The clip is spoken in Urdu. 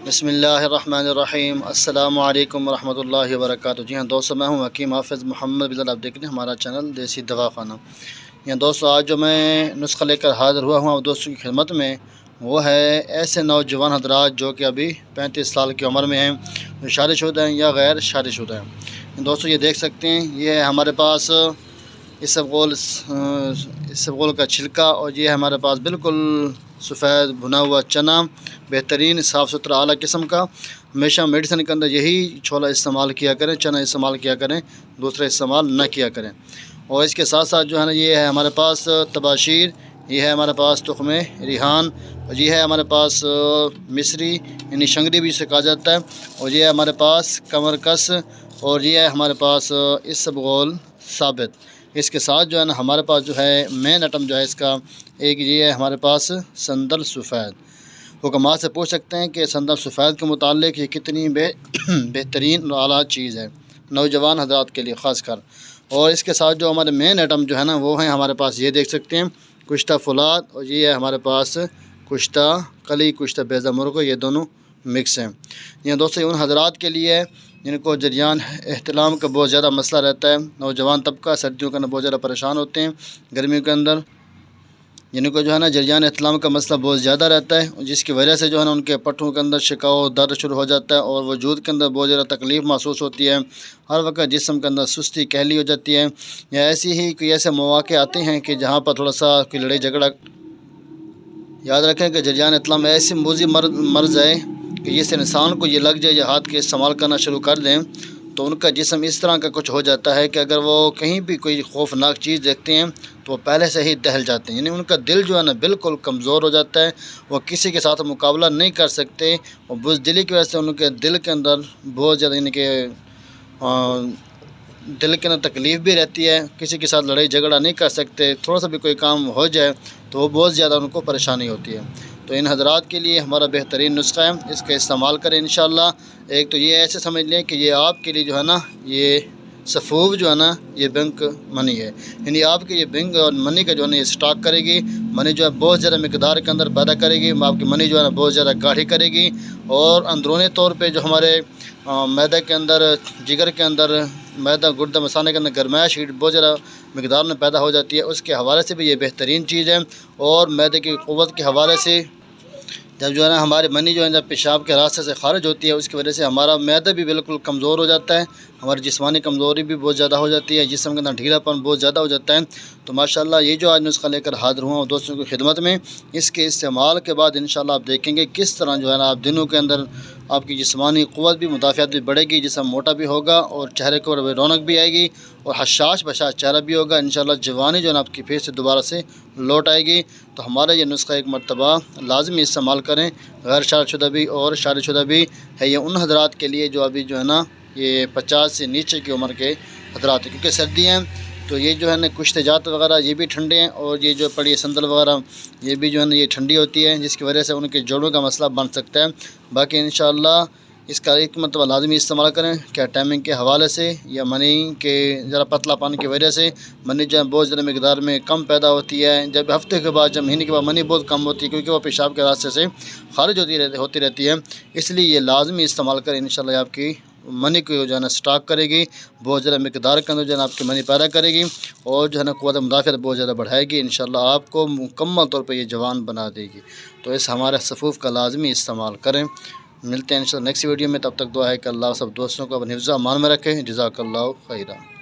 بسم اللہ الرحمن الرحیم۔ السلام علیکم ورحمۃ اللہ وبرکاتہ۔ جی ہاں دوستو، میں ہوں حکیم حافظ محمد بلال۔ آپ دیکھ رہے ہیں ہمارا چینل دیسی دوا خانہ۔ دوستو، آج جو میں نسخہ لے کر حاضر ہوا ہوں دوستوں کی خدمت میں، وہ ہے ایسے نوجوان حضرات جو کہ ابھی 35 سال کی عمر میں ہیں، جو شادی شدہ ہیں یا غیر شادی شدہ ہیں۔ دوستو یہ دیکھ سکتے ہیں، یہ ہے ہمارے پاس اسبغول کا چھلکا، اور یہ ہے ہمارے پاس بالکل سفید بھنا ہوا چنا، بہترین صاف ستھرا اعلیٰ قسم کا۔ ہمیشہ میڈیسن کے اندر یہی چھولا استعمال کیا کریں، چنا استعمال کیا کریں، دوسرے استعمال نہ کیا کریں۔ اور اس کے ساتھ ساتھ جو ہے نا، یہ ہے ہمارے پاس تباشیر، یہ ہے ہمارے پاس تخم ریحان، اور یہ ہے ہمارے پاس مصری یعنی شنگری بھی اسے کہا جاتا ہے، اور یہ ہے ہمارے پاس کمر کس، اور یہ ہے ہمارے پاس اسبغول ثابت۔ اس کے ساتھ جو ہے نا ہمارے پاس جو ہے مین آئٹم جو ہے اس کا ایک یہ ہے ہمارے پاس سندل سفید۔ حکمات سے پوچھ سکتے ہیں کہ سندل سفید کے متعلق یہ کتنی بہترین اور اعلیٰ چیز ہے نوجوان حضرات کے لیے خاص کر۔ اور اس کے ساتھ جو ہمارے مین آئٹم جو ہے نا، وہ ہیں ہمارے پاس، یہ دیکھ سکتے ہیں کشتہ فولاد، اور یہ ہے ہمارے پاس کشتہ کلی، کشتہ بیضہ مرغ، یہ دونوں مکس ہیں۔ یہ دوستو ان حضرات کے لیے جن کو جریان احتلام کا بہت زیادہ مسئلہ رہتا ہے، نوجوان طبقہ سردیوں کے اندر بہت زیادہ پریشان ہوتے ہیں، گرمیوں کے اندر جن کو جو ہے نا جریان احتلام کا مسئلہ بہت زیادہ رہتا ہے، جس کی وجہ سے جو ہے نا ان کے پٹھوں کے اندر شکاو درد شروع ہو جاتا ہے، اور وجود کے اندر بہت زیادہ تکلیف محسوس ہوتی ہے، ہر وقت جسم کے اندر سستی کہلی ہو جاتی ہے، یا ایسی ہی کوئی ایسے مواقع آتے ہیں کہ جہاں پر تھوڑا سا کوئی لڑائی جھگڑا۔ یاد رکھیں کہ جریان احتلام ایسی موذی مرض ہے کہ جس انسان کو یہ لگ جائے یا ہاتھ کے استعمال کرنا شروع کر دیں تو ان کا جسم اس طرح کا کچھ ہو جاتا ہے کہ اگر وہ کہیں بھی کوئی خوفناک چیز دیکھتے ہیں تو وہ پہلے سے ہی دہل جاتے ہیں، یعنی ان کا دل جو ہے نا بالکل کمزور ہو جاتا ہے، وہ کسی کے ساتھ مقابلہ نہیں کر سکتے، اور بزدلی کی وجہ سے ان کے دل کے اندر بہت زیادہ یعنی کہ دل کے اندر تکلیف بھی رہتی ہے، کسی کے ساتھ لڑائی جھگڑا نہیں کر سکتے، تھوڑا سا بھی کوئی کام ہو جائے تو وہ بہت زیادہ ان کو پریشانی ہوتی ہے۔ تو ان حضرات کے لیے ہمارا بہترین نسخہ ہے، اس کا استعمال کریں انشاءاللہ۔ ایک تو یہ ایسے سمجھ لیں کہ یہ آپ کے لیے جو ہے نا، یہ سفوف جو ہے نا، یہ بینک منی ہے، یعنی آپ کے یہ بینک اور منی کا جو ہے نا یہ سٹاک کرے گی، منی جو ہے بہت زیادہ مقدار کے اندر پیدا کرے گی، آپ کی منی جو ہے نا بہت زیادہ گاڑھی کرے گی، اور اندرونی طور پہ جو ہمارے معدے کے اندر، جگر کے اندر، معدہ گردہ مثانے کے اندر گرمائش ہیٹ بہت زیادہ مقدار میں پیدا ہو جاتی ہے، اس کے حوالے سے بھی یہ بہترین چیز ہے۔ اور معدے کی قوت کے حوالے سے جب جو ہے نا ہماری منی جو ہے جب پیشاب کے راستے سے خارج ہوتی ہے، اس کی وجہ سے ہمارا معدہ بھی بالکل کمزور ہو جاتا ہے، ہماری جسمانی کمزوری بھی بہت زیادہ ہو جاتی ہے، جسم کے اندر ڈھیلا پن بہت زیادہ ہو جاتا ہے۔ تو ماشاءاللہ یہ جو آج نسخہ لے کر حاضر ہوا ہوں دوستوں کی خدمت میں، اس کے استعمال کے بعد انشاءاللہ آپ دیکھیں گے کس طرح جو ہے نا آپ دنوں کے اندر آپ کی جسمانی قوت بھی، مدافعت بھی بڑھے گی، جسم موٹا بھی ہوگا، اور چہرے کو رونق بھی آئے گی، اور حشاش بشاش چہرہ بھی ہوگا انشاءاللہ، جوانی جو ہے نا آپ کی پھر سے دوبارہ سے لوٹ آئے گی۔ تو ہمارا یہ نسخہ ایک مرتبہ لازمی استعمال کریں، غیر شادی شدہ بھی اور شادی شدہ بھی ہے۔ یہ ان حضرات کے لیے جو ابھی جو ہے نا یہ 50 سے نیچے کی عمر کے حضرات ہیں، کیونکہ سردی ہیں تو یہ جو ہے نا کشت جات وغیرہ یہ بھی ٹھنڈے ہیں، اور یہ جو پڑی سندل وغیرہ یہ بھی جو ہے نا یہ ٹھنڈی ہوتی ہے، جس کی وجہ سے ان کے جوڑوں کا مسئلہ بن سکتا ہے۔ باقی انشاءاللہ اس کا ایک مرتبہ لازمی استعمال کریں، کیا ٹائمنگ کے حوالے سے یا منی کے ذرا پتلا پان کی وجہ سے منی جو ہے بہت زیادہ مقدار میں کم پیدا ہوتی ہے، جب ہفتے کے بعد، جب مہینے کے بعد منی بہت کم ہوتی ہے، کیونکہ وہ پیشاب کے راستے سے خارج ہوتی رہتی ہے، اس لیے یہ لازمی استعمال کریں انشاءاللہ، آپ کی منی کو جو ہے نا سٹاک کرے گی، بہت زیادہ مقدار کے اندر جو ہے نا آپ کی منی پیدا کرے گی، اور جو ہے نا قوت مدافعت بہت زیادہ بڑھائے گی انشاءاللہ، آپ کو مکمل طور پہ یہ جوان بنا دے گی۔ تو اس ہمارے صفوف کا لازمی استعمال کریں۔ ملتے ہیں انشاءاللہ نیکسٹ ویڈیو میں، تب تک دعا ہے کہ اللہ سب دوستوں کو اپنے حفظ و امان میں رکھے۔ جزاک اللہ خیرہ۔